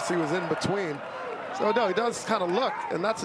course, he was in between. So, no, he does kind of look, and that's,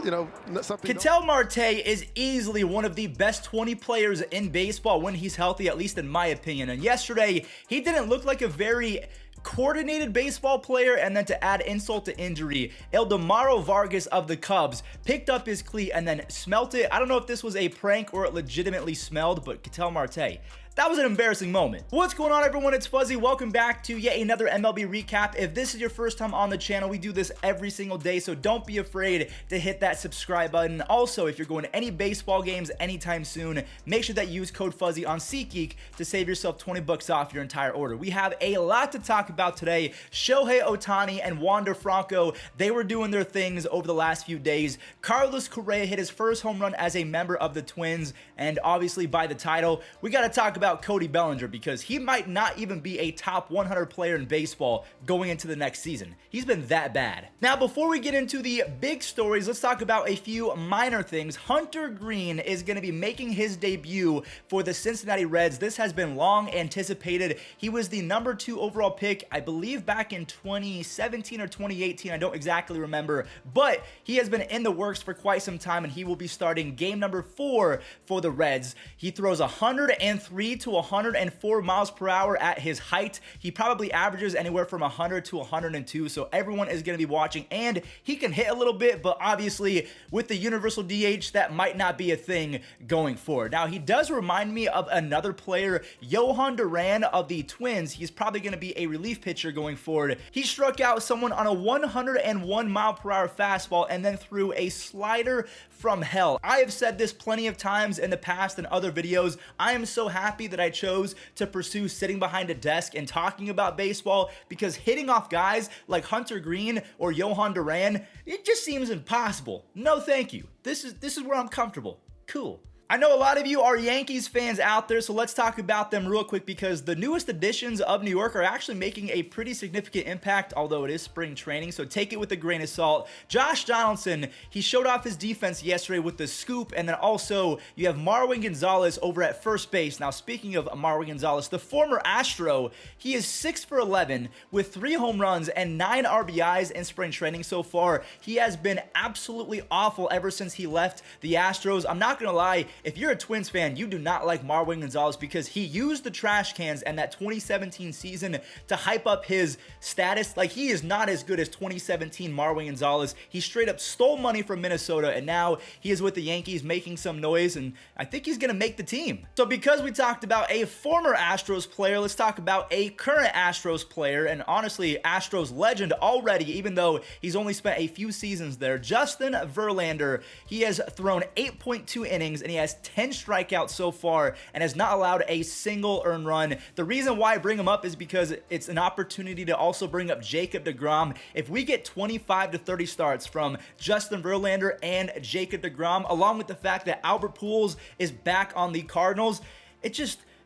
something. Ketel Marte is easily one of the best 20 players in baseball when he's healthy, at least in my opinion. And yesterday, he didn't look like a very coordinated baseball player, and then to add insult to injury, Ildemaro Vargas of the Cubs picked up his cleat and then smelt it. I don't know if this was a prank or it legitimately smelled, but Ketel Marte, that was an embarrassing moment. What's going on, everyone? It's Fuzzy. Welcome back to yet another MLB recap. If this is your first time on the channel, we do this every single day, so don't be afraid to hit that subscribe button. Also, if you're going to any baseball games anytime soon, make sure that you use code Fuzzy on SeatGeek to save yourself 20 bucks off your entire order. We have a lot to talk about today. Shohei Ohtani and Wander Franco, they were doing their things over the last few days. Carlos Correa hit his first home run as a member of the Twins, and obviously by the title. We got to talk about Cody Bellinger because he might not even be a top 100 player in baseball going into the next season. He's been that bad. Now, before we get into the big stories, let's talk about a few minor things. Hunter Greene is going to be making his debut for the Cincinnati Reds. This has been long anticipated. He was the number 2 overall pick, I believe back in 2017 or 2018. I don't exactly remember, but he has been in the works for quite some time, and he will be starting game number 4 for the Reds. He throws 103 to 104 miles per hour at his height. He probably averages anywhere from 100 to 102, so everyone is going to be watching, and he can hit a little bit, but obviously with the universal DH, that might not be a thing going forward. Now, he does remind me of another player, Jhoan Duran of the Twins. He's probably going to be a relief pitcher going forward. He struck out someone on a 101 mile per hour fastball and then threw a slider from hell. I have said this plenty of times in the past in other videos. I am so happy that I chose to pursue sitting behind a desk and talking about baseball, because hitting off guys like Hunter Greene or Jhoan Duran, it just seems impossible. No, thank you. This is where I'm comfortable. Cool. I know a lot of you are Yankees fans out there, so let's talk about them real quick, because the newest additions of New York are actually making a pretty significant impact, although it is spring training, so take it with a grain of salt. Josh Donaldson, he showed off his defense yesterday with the scoop, and then also you have Marwin Gonzalez over at first base. Now, speaking of Marwin Gonzalez, the former Astro, he is 6 for 11 with 3 home runs and 9 RBIs in spring training so far. He has been absolutely awful ever since he left the Astros. I'm not going to lie, if you're a Twins fan, you do not like Marwin Gonzalez because he used the trash cans and that 2017 season to hype up his status. Like, he is not as good as 2017 Marwin Gonzalez. He straight up stole money from Minnesota, and now he is with the Yankees making some noise, and I think he's going to make the team. So because we talked about a former Astros player, let's talk about a current Astros player, and honestly, Astros legend already, even though he's only spent a few seasons there. Justin Verlander, he has thrown 8.2 innings, and he has 10 strikeouts so far and has not allowed a single earned run. The reason why I bring him up is because it's an opportunity to also bring up Jacob deGrom. If we get 25 to 30 starts from Justin Verlander and Jacob deGrom, along with the fact that Albert Pujols is back on the Cardinals,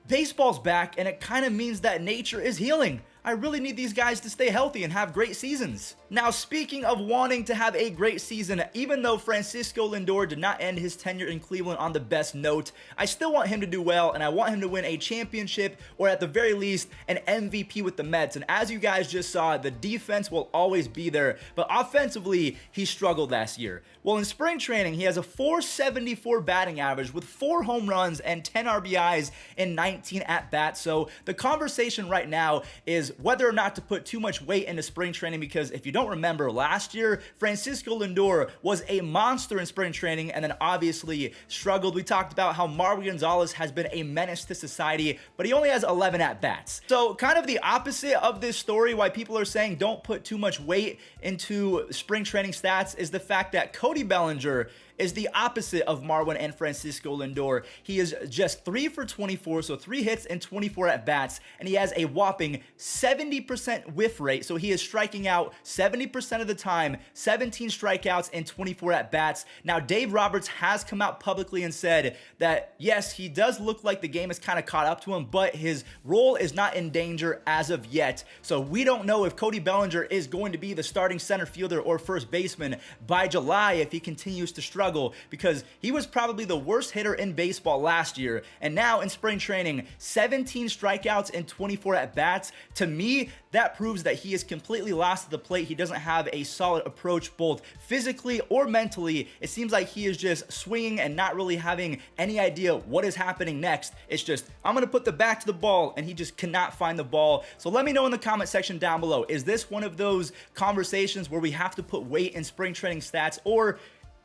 baseball's back, and it kind of means that nature is healing. I really need these guys to stay healthy and have great seasons. Now, speaking of wanting to have a great season, even though Francisco Lindor did not end his tenure in Cleveland on the best note, I still want him to do well, and I want him to win a championship, or at the very least, an MVP with the Mets. And as you guys just saw, the defense will always be there, but offensively, he struggled last year. Well, in spring training, he has a .474 batting average with 4 home runs and 10 RBIs in 19 at-bats. So the conversation right now is whether or not to put too much weight into spring training, because if you don't remember, last year, Francisco Lindor was a monster in spring training and then obviously struggled. We talked about how Marwin Gonzalez has been a menace to society, but he only has 11 at-bats. So kind of the opposite of this story, why people are saying don't put too much weight into spring training stats, is the fact that Cody Bellinger is the opposite of Marwin and Francisco Lindor. He is just 3 for 24, so 3 hits and 24 at-bats, and he has a whopping 70% whiff rate, so he is striking out 70% of the time, 17 strikeouts and 24 at-bats. Now, Dave Roberts has come out publicly and said that, yes, he does look like the game has kind of caught up to him, but his role is not in danger as of yet. So we don't know if Cody Bellinger is going to be the starting center fielder or first baseman by July if he continues to struggle, because he was probably the worst hitter in baseball last year, and now in spring training, 17 strikeouts and 24 at-bats. To me, that proves that he is completely lost at the plate. He doesn't have a solid approach, both physically or mentally. It seems like he is just swinging and not really having any idea what is happening next. It's just, I'm going to put the bat to the ball, and he just cannot find the ball. So let me know in the comment section down below. Is this one of those conversations where we have to put weight in spring training stats, or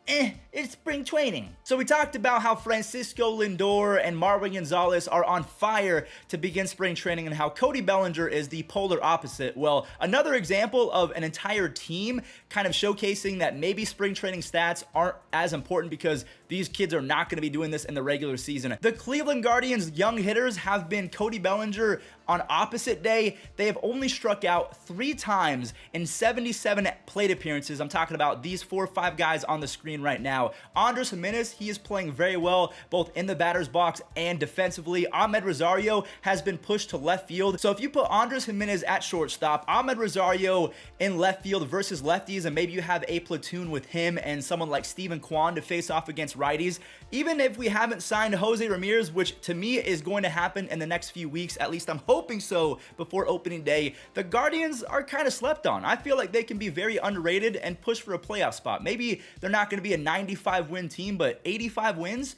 it's spring training? So we talked about how Francisco Lindor and Marwin Gonzalez are on fire to begin spring training and how Cody Bellinger is the polar opposite. Well, another example of an entire team kind of showcasing that maybe spring training stats aren't as important because these kids are not going to be doing this in the regular season. The Cleveland Guardians young hitters have been Cody Bellinger on opposite day. They have only struck out 3 times in 77 plate appearances. I'm talking about these 4 or 5 guys on the screen right now. Andres Gimenez, he is playing very well both in the batter's box and defensively. Ahmed Rosario has been pushed to left field. So if you put Andres Gimenez at shortstop, Ahmed Rosario in left field versus lefties, and maybe you have a platoon with him and someone like Steven Kwan to face off against righties, even if we haven't signed Jose Ramirez, which to me is going to happen in the next few weeks, at least I'm hoping so before opening day, the Guardians are kind of slept on. I feel like they can be very underrated and push for a playoff spot. Maybe they're not going to be a 95 win team, but 85 wins?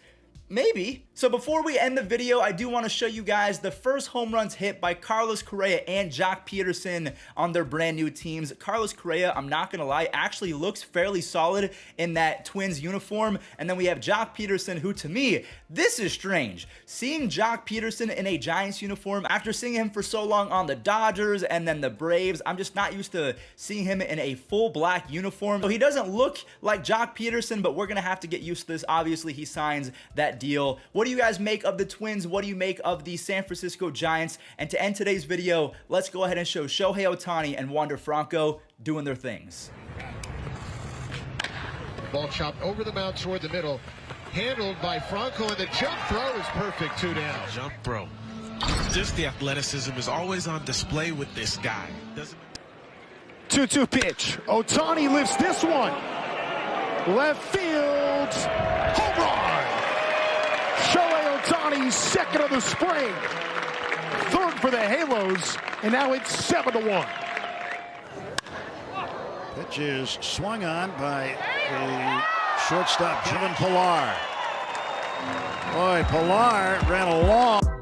Maybe. So before we end the video, I do want to show you guys the first home runs hit by Carlos Correa and Jock Peterson on their brand new teams. Carlos Correa, I'm not going to lie, actually looks fairly solid in that Twins uniform. And then we have Jock Peterson, who to me, this is strange. Seeing Jock Peterson in a Giants uniform after seeing him for so long on the Dodgers and then the Braves, I'm just not used to seeing him in a full black uniform. So he doesn't look like Jock Peterson, but we're going to have to get used to this. Obviously, he signs that deal. What do you guys make of the Twins? What do you make of the San Francisco Giants? And to end today's video, let's go ahead and show Shohei Ohtani and Wander Franco doing their things. Ball chopped over the mound toward the middle, handled by Franco, and the jump throw is perfect. 2 down. Jump throw. Just the athleticism is always on display with this guy. 2-2 pitch. Ohtani lifts this one. Left field. Home run. Shohei Ohtani, second of the spring. Third for the Halos, and now it's 7-1. Pitch is swung on by the shortstop, Kevin Pillar. Boy, Pillar ran a long...